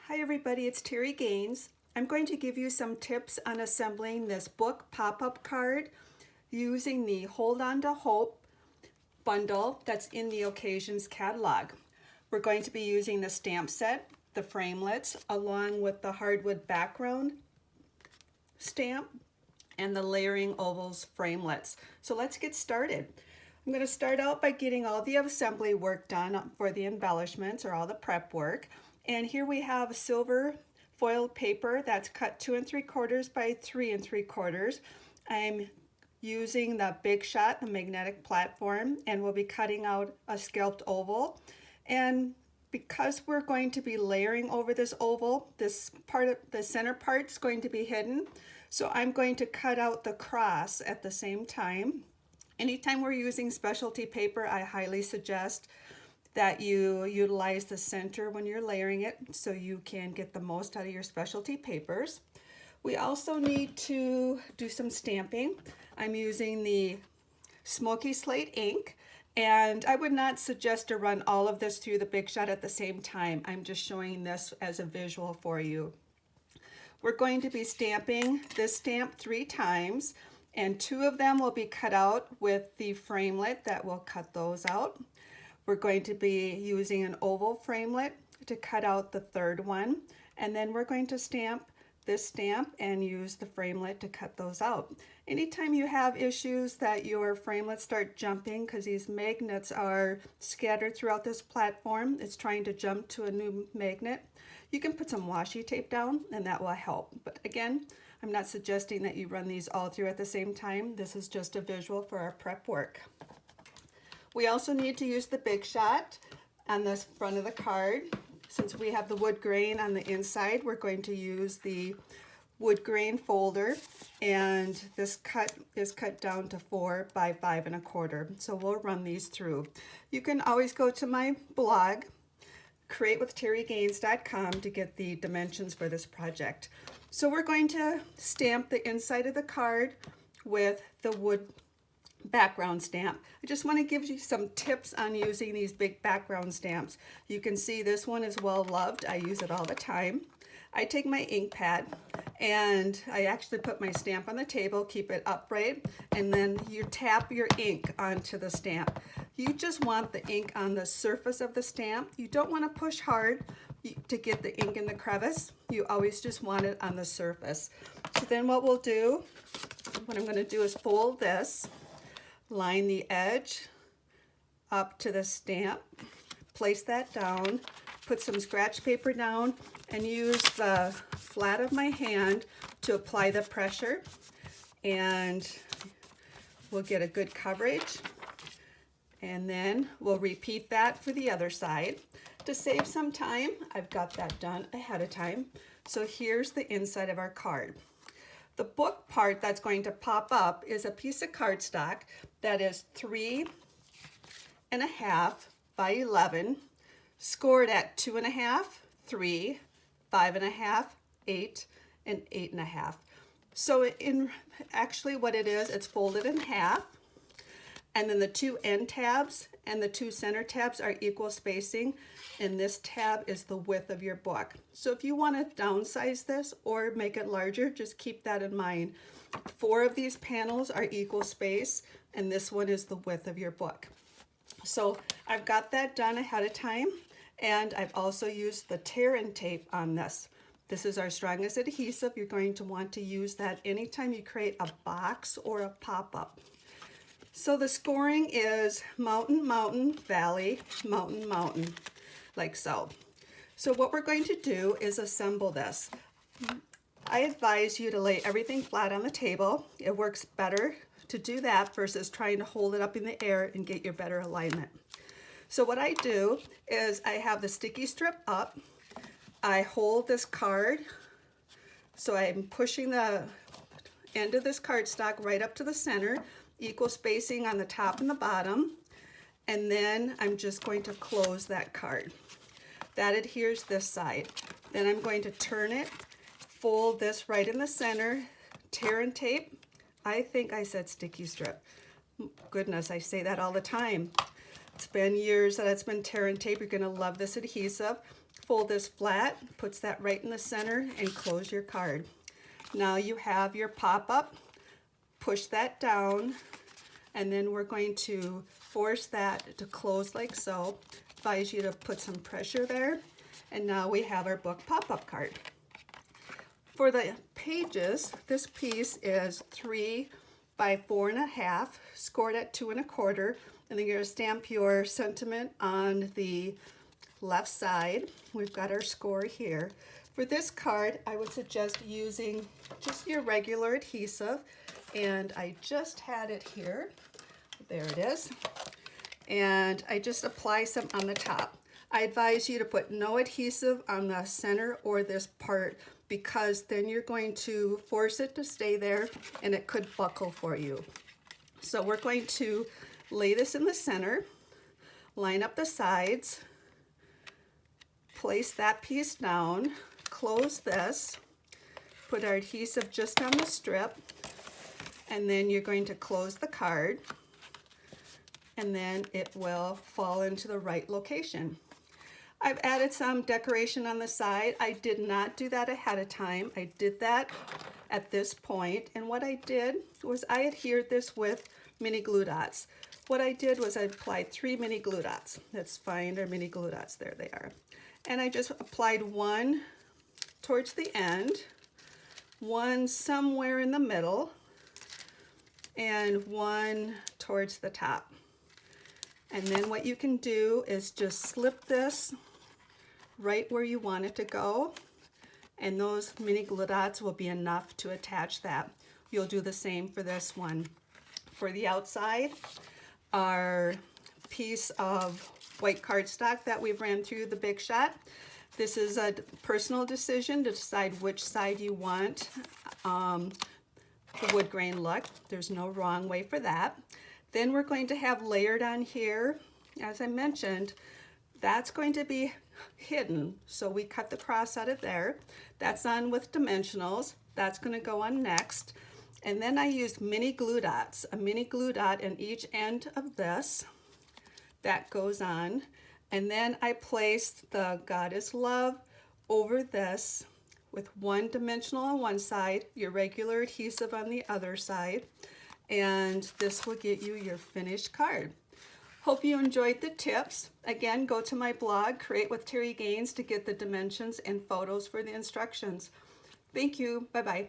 Hi everybody, it's Terry Gaines. I'm going to give you some tips on assembling this book pop-up card using the Hold On to Hope bundle that's in the Occasions catalog. We're going to be using the stamp set, the framelits, along with the hardwood background stamp and the layering ovals framelits. So let's get started. I'm going to start out by getting all the assembly work done for the embellishments or all the prep work. And here we have silver foiled paper that's cut 2 3/4 by 3 3/4. I'm using the Big Shot, the magnetic platform, and we'll be cutting out a scalped oval. And because we're going to be layering over this oval, this part of the center part is going to be hidden. So I'm going to cut out the cross at the same time. Anytime we're using specialty paper, I highly suggest that you utilize the center when you're layering it so you can get the most out of your specialty papers. We also need to do some stamping. I'm using the Smoky Slate ink, and I would not suggest to run all of this through the Big Shot at the same time. I'm just showing this as a visual for you. We're going to be stamping this stamp 3 times, and 2 of them will be cut out with the framelit that will cut those out. We're going to be using an oval framelit to cut out the 3rd one, and then we're going to stamp this stamp and use the framelit to cut those out. Anytime you have issues that your framelits start jumping because these magnets are scattered throughout this platform, it's trying to jump to a new magnet, you can put some washi tape down and that will help. But again, I'm not suggesting that you run these all through at the same time. This is just a visual for our prep work. We also need to use the Big Shot on the front of the card. Since we have the wood grain on the inside, we're going to use the wood grain folder, and this cut is cut down to 4 by 5 1/4. So we'll run these through. You can always go to my blog, createwithterrygaines.com, to get the dimensions for this project. So we're going to stamp the inside of the card with the wood background stamp. I just want to give you some tips on using these big background stamps. You can see this one is well loved. I use it all the time. I take my ink pad and I actually put my stamp on the table, keep it upright, and then you tap your ink onto the stamp. You just want the ink on the surface of the stamp. You don't want to push hard to get the ink in the crevice. You always just want it on the surface. So then what we'll do, what I'm going to do is fold this, line the edge up to the stamp, place that down, put some scratch paper down, and use the flat of my hand to apply the pressure, and we'll get a good coverage. And then we'll repeat that for the other side. To save some time, I've got that done ahead of time. So here's the inside of our card. The book part that's going to pop up is a piece of cardstock that is 3 1/2 by 11, scored at 2 1/2, 3, 5 1/2, 8, and 8 1/2. So in actually what it is, it's folded in half, and then the 2 end tabs and the 2 center tabs are equal spacing, and this tab is the width of your book. So if you want to downsize this or make it larger, just keep that in mind. 4 of these panels are equal space, and this one is the width of your book. So I've got that done ahead of time, and I've also used the Terri tape on this. This is our strongest adhesive. You're going to want to use that anytime you create a box or a pop-up. So the scoring is mountain, mountain, valley, mountain, mountain, like so. So what we're going to do is assemble this. I advise you to lay everything flat on the table. It works better to do that versus trying to hold it up in the air and get your better alignment. So what I do is I have the sticky strip up. I hold this card, so I'm pushing the end of this cardstock right up to the center, equal spacing on the top and the bottom, and then I'm just going to close that card. That adheres this side. Then I'm going to turn it, fold this right in the center, Terri tape. I think I said sticky strip. Goodness, I say that all the time. It's been years that it's been Terri tape. You're going to love this adhesive. fold this flat, puts that right in the center, and close your card. Now you have your pop-up. Push that down, and then we're going to force that to close like so. Advise you to put some pressure there. And now we have our book pop-up card. For the pages, this piece is 3 by 4.5, scored at 2 1/4, and then you're going to stamp your sentiment on the left side. We've got our score here. For this card, I would suggest using just your regular adhesive, and I just had it here. There it is. And I just apply some on the top. I advise you to put no adhesive on the center or this part, because then you're going to force it to stay there and it could buckle for you. So we're going to lay this in the center, line up the sides, place that piece down, close this, put our adhesive just on the strip, and then you're going to close the card, and then it will fall into the right location. I've added some decoration on the side. I did not do that ahead of time. I did that at this point, and what I did was I adhered this with mini glue dots. What I did was I applied 3 mini glue dots. Let's find our mini glue dots. There they are. And I just applied one towards the end, one somewhere in the middle, and one towards the top. And then what you can do is just slip this right where you want it to go, and those mini glue dots will be enough to attach that. You'll do the same for this one. For the outside, our piece of white cardstock that we've ran through the Big Shot. This is a personal decision to decide which side you want the wood grain look. There's no wrong way for that. Then we're going to have layered on here. As I mentioned, that's going to be hidden. So we cut the cross out of there. That's on with dimensionals. That's going to go on next. And then I used mini glue dots, a mini glue dot in each end of this. That goes on. And then I placed the God is Love over this with one dimensional on one side, your regular adhesive on the other side, and this will get you your finished card. Hope you enjoyed the tips. Again, go to my blog, Create with Terri Gaines, to get the dimensions and photos for the instructions. Thank you. Bye-bye.